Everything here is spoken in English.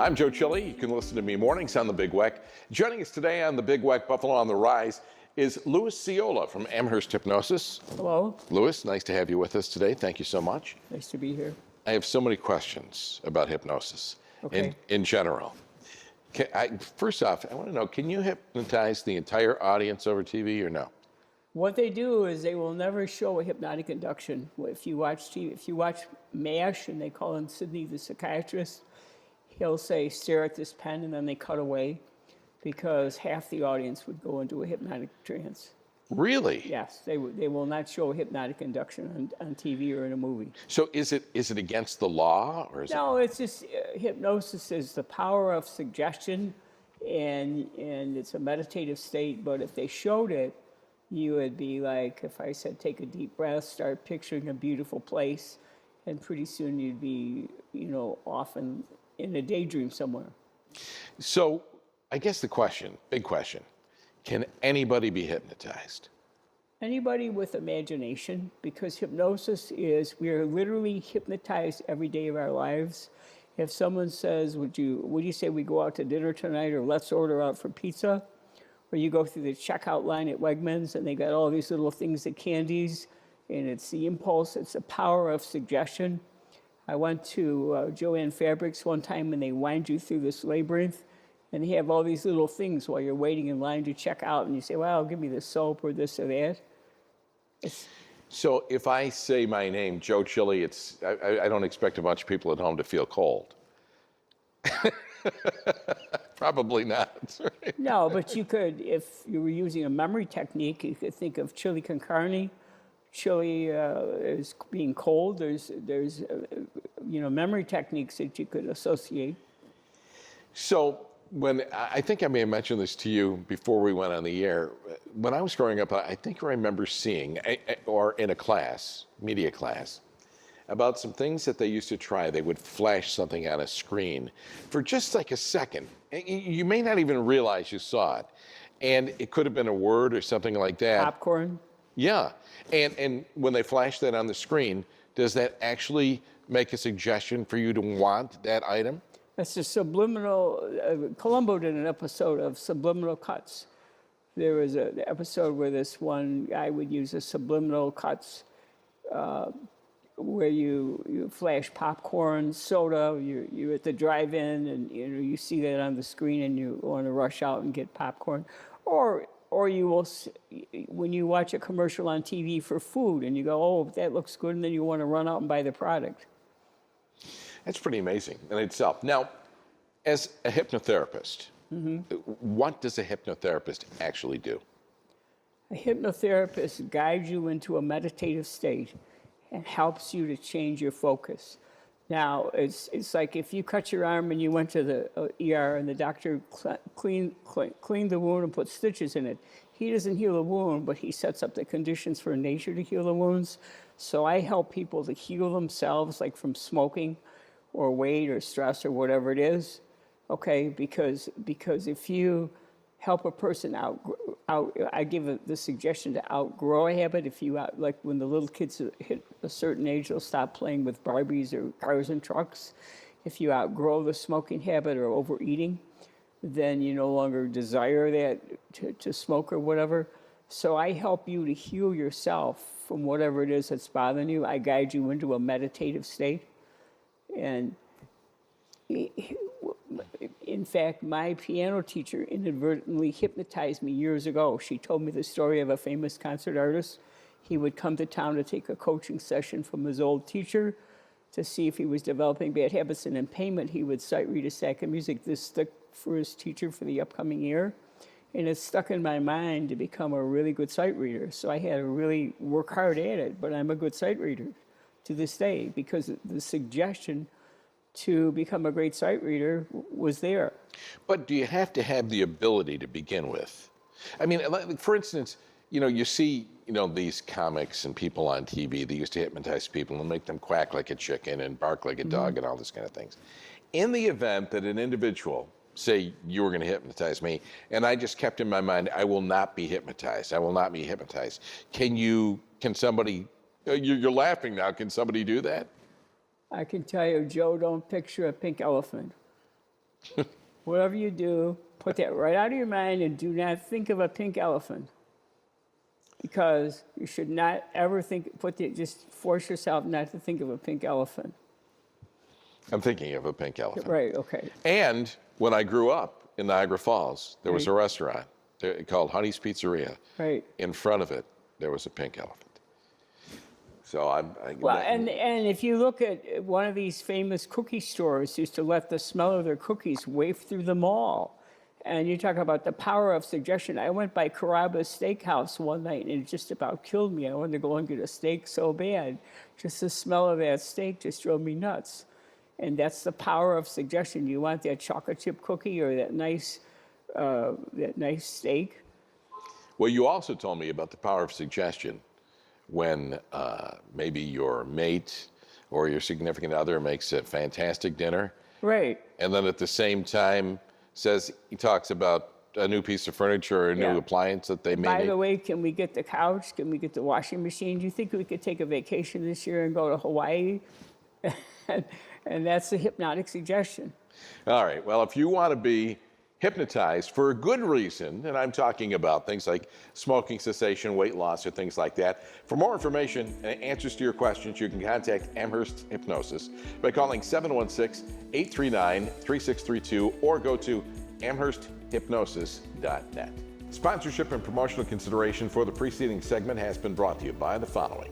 I'm Joe Chili. You can listen to me mornings on the Big Weck. Joining us today on the Big Weck Buffalo on the Rise is Louis Ciola from Amherst Hypnosis. Hello. Louis, nice to have you with us today. Thank you so much. Nice to be here. I have so many questions about hypnosis in general. First off, I want to know, can you hypnotize the entire audience over TV or no? What they do is they will never show a hypnotic induction. If you watch TV, if you watch MASH and they call him Sidney the psychiatrist, he'll say, stare at this pen, and then they cut away because half the audience would go into a hypnotic trance. Really? Yes, they will not show a hypnotic induction on TV or in a movie. So is it against the law? Or is No, it's just hypnosis is the power of suggestion, and it's a meditative state, but if they showed it, you would be like, if I said, take a deep breath, start picturing a beautiful place, and pretty soon you'd be, off in a daydream somewhere. So I guess the question, big question, can anybody be hypnotized? Anybody with imagination, because hypnosis is, we are literally hypnotized every day of our lives. If someone says, would you say we go out to dinner tonight, or let's order out for pizza? Or you go through the checkout line at Wegmans and they got all these little things, the candies, and it's the impulse, it's the power of suggestion. I went to Joann Fabrics one time and they wind you through this labyrinth and they have all these little things while you're waiting in line to check out, and you say, well, give me the soap or this or that. So if I say my name, Joe Chili, I don't expect a bunch of people at home to feel cold. Probably not. Right? No, but you could, if you were using a memory technique, you could think of chili con carne. Chili is being cold. There's memory techniques that you could associate. So I think I may have mentioned this to you before we went on the air. When I was growing up, I think I remember seeing, or in a class, media class, about some things that they used to try. They would flash something on a screen for just like a second. You may not even realize you saw it. And it could have been a word or something like that. Popcorn? Yeah. And when they flash that on the screen, does that actually make a suggestion for you to want that item? That's a subliminal, Columbo did an episode of subliminal cuts. There was an episode where this one guy would use a subliminal cuts where you flash popcorn, soda, you're at the drive-in and you see that on the screen and you want to rush out and get popcorn. Or you will, when you watch a commercial on TV for food and you go, oh, that looks good, and then you want to run out and buy the product. That's pretty amazing in itself. Now, as a hypnotherapist, what does a hypnotherapist actually do? A hypnotherapist guides you into a meditative state and helps you to change your focus. Now, it's like if you cut your arm and you went to the ER and the doctor cleaned the wound and put stitches in it. He doesn't heal the wound, but he sets up the conditions for nature to heal the wounds. So I help people to heal themselves, like from smoking or weight or stress or whatever it is, okay? Because if you help a person I give the suggestion to outgrow a habit. If you, like when the little kids hit a certain age, they'll stop playing with Barbies or cars and trucks. If you outgrow the smoking habit or overeating, then you no longer desire that to smoke or whatever. So I help you to heal yourself from whatever it is that's bothering you. I guide you into a meditative state. And in fact, my piano teacher inadvertently hypnotized me years ago. She told me the story of a famous concert artist. He would come to town to take a coaching session from his old teacher to see if he was developing bad habits, and in payment, he would sight read a stack of music. This stuck for his teacher for the upcoming year, and it stuck in my mind to become a really good sight reader. So I had to really work hard at it, but I'm a good sight reader to this day because the suggestion to become a great sight reader was there. But do you have to have the ability to begin with? I mean, for instance, you see, these comics and people on TV, they used to hypnotize people and make them quack like a chicken and bark like a dog and all this kind of things. In the event that an individual, say you were going to hypnotize me, and I just kept in my mind, I will not be hypnotized. I will not be hypnotized. Can somebody, you're laughing now, can somebody do that? I can tell you, Joe, don't picture a pink elephant. Whatever you do, put that right out of your mind and do not think of a pink elephant. Because you should not ever just force yourself not to think of a pink elephant. I'm thinking of a pink elephant. Right, okay. And when I grew up in Niagara Falls, there was a restaurant called Honey's Pizzeria. Right. In front of it, there was a pink elephant. So and if you look at one of these famous cookie stores, used to let the smell of their cookies waft through the mall. And you talk about the power of suggestion. I went by Carrabba's Steakhouse one night, and it just about killed me. I wanted to go and get a steak so bad. Just the smell of that steak just drove me nuts. And that's the power of suggestion. You want that chocolate chip cookie or that nice steak? Well, you also told me about the power of suggestion when maybe your mate or your significant other makes a fantastic dinner. Right. And then at the same time he talks about a new piece of furniture or a new appliance that they made. By the way, can we get the couch? Can we get the washing machine? Do you think we could take a vacation this year and go to Hawaii? And that's the hypnotic suggestion. All right. Well, if you want to be hypnotized for a good reason, and I'm talking about things like smoking cessation, weight loss, or things like that. For more information and answers to your questions, you can contact Amherst Hypnosis by calling 716-839-3632 or go to amhersthypnosis.net. Sponsorship and promotional consideration for the preceding segment has been brought to you by the following.